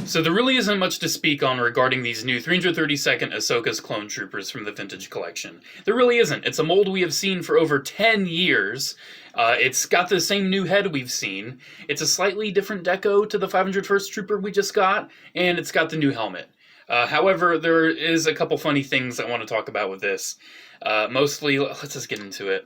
So there really isn't much to speak on regarding these new 332nd Ahsoka's clone troopers from the Vintage Collection. There really isn't. It's a mold we have seen for over 10 years. It's got the same new head we've seen. It's a slightly different deco to the 501st Trooper we just got, and it's got the new helmet. However, there is a couple funny things I want to talk about with this. Mostly, let's just get into it.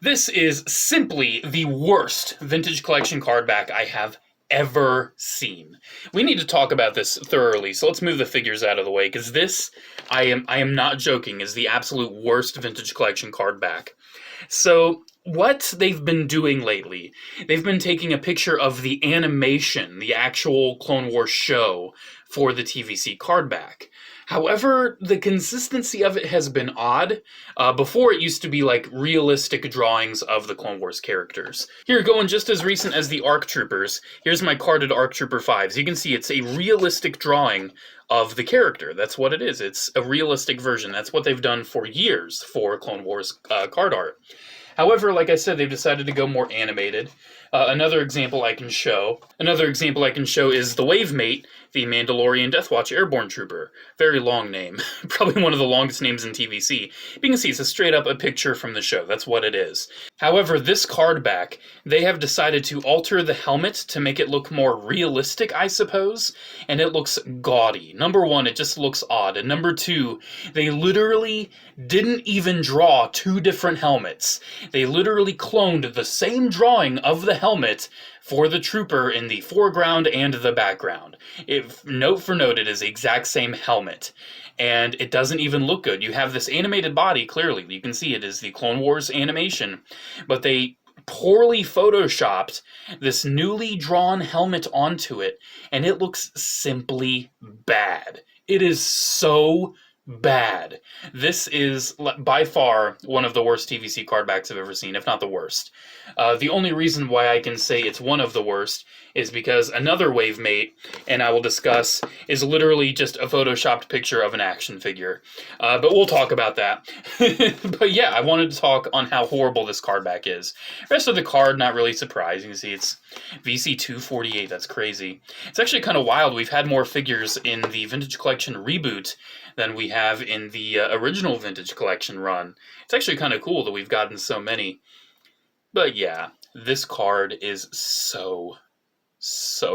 This is simply the worst Vintage Collection card back I have ever seen. We need to talk about this thoroughly, so let's move the figures out of the way, because this, I am not joking, is the absolute worst Vintage Collection card back. So, what they've been doing lately, they've been taking a picture of the animation, the actual Clone Wars show for the TVC card back. However, the consistency of it has been odd. Before, it used to be like realistic drawings of the Clone Wars characters. Here, going just as recent as the ARC Troopers, here's my carded ARC Trooper 5s. You can see it's a realistic drawing of the character. That's what it is. It's a realistic version. That's what they've done for years for Clone Wars card art. However, like I said, they've decided to go more animated. Another example I can show is the Wavemate, the Mandalorian Death Watch Airborne Trooper. Very long name. Probably one of the longest names in TVC. But you can see it's straight up a picture from the show. That's what it is. However, this card back, they have decided to alter the helmet to make it look more realistic, I suppose, and it looks gaudy. Number one, it just looks odd. And number two, they literally didn't even draw two different helmets. They literally cloned the same drawing of the helmet for the trooper in the foreground and the background. Note for note, it is the exact same helmet. And it doesn't even look good. You have this animated body, clearly. You can see it is the Clone Wars animation. But they poorly photoshopped this newly drawn helmet onto it, and it looks simply bad. It is so bad. This is by far one of the worst TVC card backs I've ever seen, if not the worst. The only reason why I can say it's one of the worst is because another Wavemate, and I will discuss, is literally just a photoshopped picture of an action figure. But we'll talk about that. But yeah, I wanted to talk on how horrible this card back is. The rest of the card, not really surprising. You see it's VC248, that's crazy. It's actually kind of wild. We've had more figures in the Vintage Collection reboot than we have in the original Vintage Collection run. It's actually kind of cool that we've gotten so many. But yeah, this card is so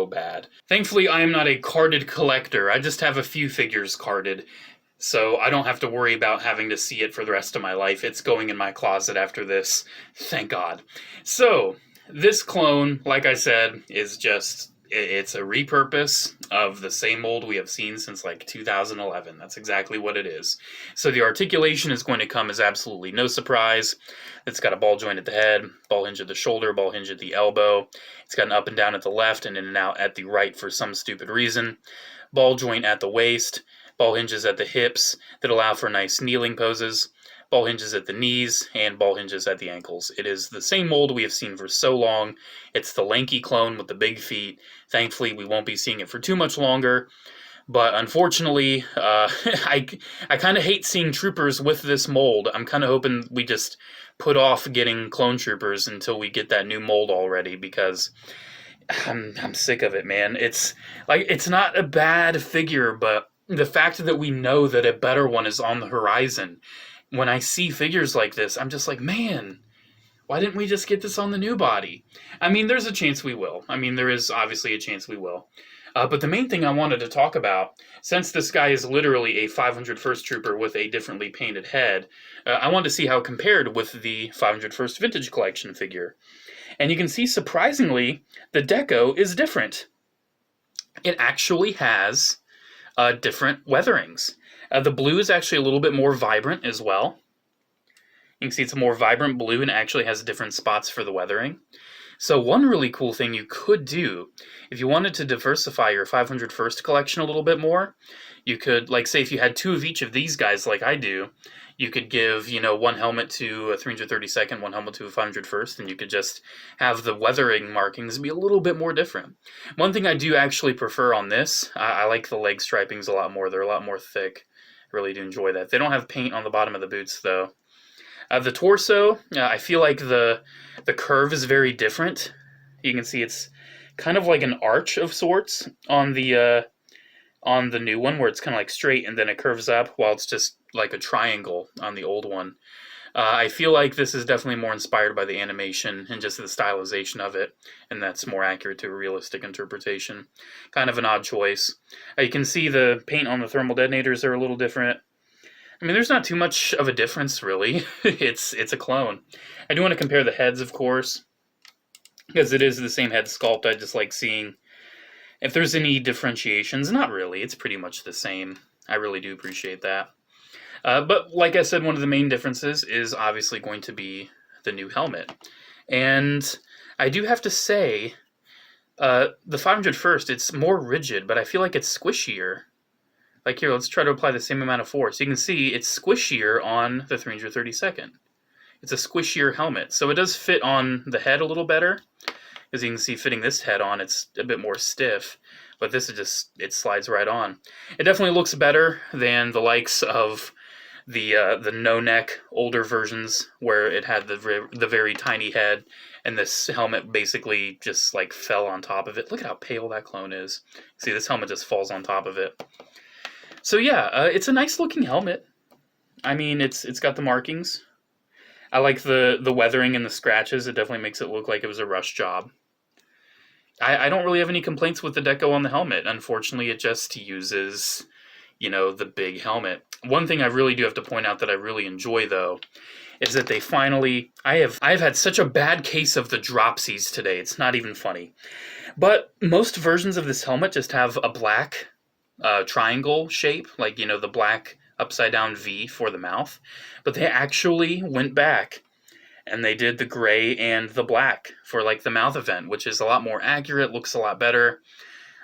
bad. Thankfully, I am not a carded collector. I just have a few figures carded, so I don't have to worry about having to see it for the rest of my life. It's going in my closet after this. Thank God. So, this clone, like I said, is just... it's a repurpose of the same mold we have seen since like 2011. That's exactly what it is. So the articulation is going to come as absolutely no surprise. It's got a ball joint at the head, ball hinge at the shoulder, ball hinge at the elbow. It's got an up and down at the left and in and out at the right for some stupid reason. Ball joint at the waist, ball hinges at the hips that allow for nice kneeling poses. Ball hinges at the knees, and ball hinges at the ankles. It is the same mold we have seen for so long. It's the lanky clone with the big feet. Thankfully, we won't be seeing it for too much longer. But unfortunately, I kind of hate seeing troopers with this mold. I'm kind of hoping we just put off getting clone troopers until we get that new mold already, because I'm sick of it, man. It's not a bad figure, but the fact that we know that a better one is on the horizon, when I see figures like this, I'm just like, man, why didn't we just get this on the new body? I mean, there's a chance we will. I mean, there is obviously a chance we will. But the main thing I wanted to talk about, since this guy is literally a 501st Trooper with a differently painted head, I wanted to see how it compared with the 501st Vintage Collection figure. And you can see, surprisingly, the deco is different. It actually has different weatherings. The blue is actually a little bit more vibrant as well. You can see it's a more vibrant blue and it actually has different spots for the weathering. So one really cool thing you could do, if you wanted to diversify your 501st collection a little bit more, you could, like, say if you had two of each of these guys like I do, you could give, one helmet to a 332nd, one helmet to a 501st, and you could just have the weathering markings be a little bit more different. One thing I do actually prefer on this, I like the leg stripings a lot more. They're a lot more thick. Really do enjoy that. They don't have paint on the bottom of the boots, though. The torso, I feel like the curve is very different. You can see it's kind of like an arch of sorts on the on the new one, where it's kind of like straight and then it curves up, while it's just like a triangle on the old one. I feel like this is definitely more inspired by the animation and just the stylization of it, and that's more accurate to a realistic interpretation. Kind of an odd choice. You can see the paint on the thermal detonators are a little different. I mean, there's not too much of a difference, really. It's a clone. I do want to compare the heads, of course, because it is the same head sculpt. I just like seeing if there's any differentiations. Not really. It's pretty much the same. I really do appreciate that. But like I said, one of the main differences is obviously going to be the new helmet. And I do have to say, the 501st, it's more rigid, but I feel like it's squishier. Like here, let's try to apply the same amount of force. You can see it's squishier on the 332nd. It's a squishier helmet, so it does fit on the head a little better. As you can see, fitting this head on, it's a bit more stiff. But this is just, it slides right on. It definitely looks better than the likes of the no-neck older versions, where it had the very tiny head, and this helmet basically just like fell on top of it. Look at how pale that clone is. See, this helmet just falls on top of it. So yeah, it's a nice looking helmet. I mean, it's got the markings. I like the weathering and the scratches. It definitely makes it look like it was a rush job. I don't really have any complaints with the deco on the helmet. Unfortunately, it just uses, you know, the big helmet. One thing I really do have to point out that I really enjoy, though, is that they finally... I've had such a bad case of the dropsies today. It's not even funny. But most versions of this helmet just have a black triangle shape, like, you know, the black upside-down V for the mouth. But they actually went back and they did the gray and the black for, like, the mouth event, which is a lot more accurate, looks a lot better.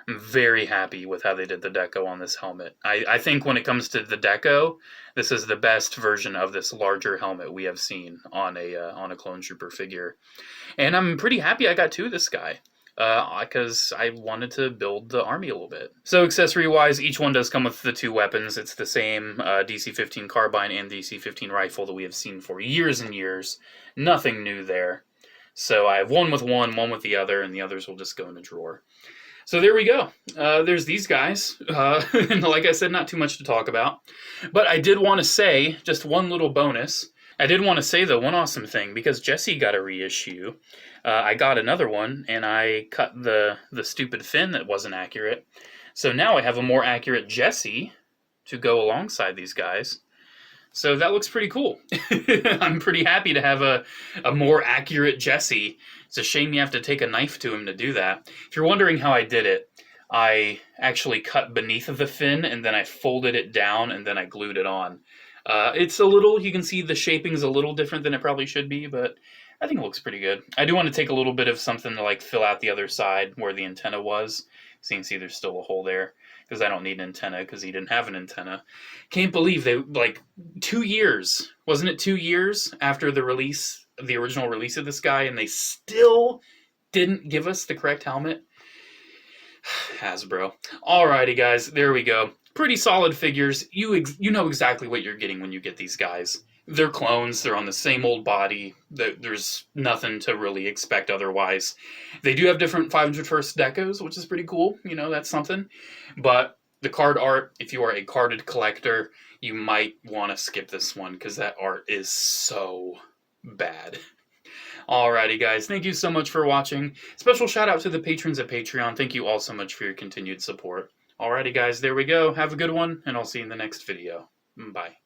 I'm very happy with how they did the deco on this helmet. I think when it comes to the deco, this is the best version of this larger helmet we have seen on a Clone Trooper figure. And I'm pretty happy I got two of this guy, because I wanted to build the army a little bit. So accessory-wise, each one does come with the two weapons. It's the same DC-15 carbine and DC-15 rifle that we have seen for years and years. Nothing new there. So I have one with the other, and the others will just go in a drawer. So there we go. There's these guys. And like I said, not too much to talk about. But I did want to say, just one little bonus. I did want to say, though, one awesome thing, because Jesse got a reissue. I got another one, and I cut the stupid fin that wasn't accurate. So now I have a more accurate Jesse to go alongside these guys. So that looks pretty cool. I'm pretty happy to have a more accurate Jesse. It's a shame you have to take a knife to him to do that. If you're wondering how I did it, I actually cut beneath of the fin, and then I folded it down, and then I glued it on. It's a little, you can see the shaping's a little different than it probably should be, but I think it looks pretty good. I do want to take a little bit of something to like fill out the other side where the antenna was. So you can see there's still a hole there, because I don't need an antenna because he didn't have an antenna. Can't believe they, like, 2 years, wasn't it 2 years after the release, the original release of this guy, and they still didn't give us the correct helmet? Hasbro. Alrighty, guys, there we go. Pretty solid figures. You know exactly what you're getting when you get these guys. They're clones. They're on the same old body. There's nothing to really expect otherwise. They do have different 501st decos, which is pretty cool. You know, that's something. But the card art, if you are a carded collector, you might want to skip this one because that art is so bad. Alrighty, guys. Thank you so much for watching. Special shout out to the patrons at Patreon. Thank you all so much for your continued support. Alrighty, guys. There we go. Have a good one, and I'll see you in the next video. Bye.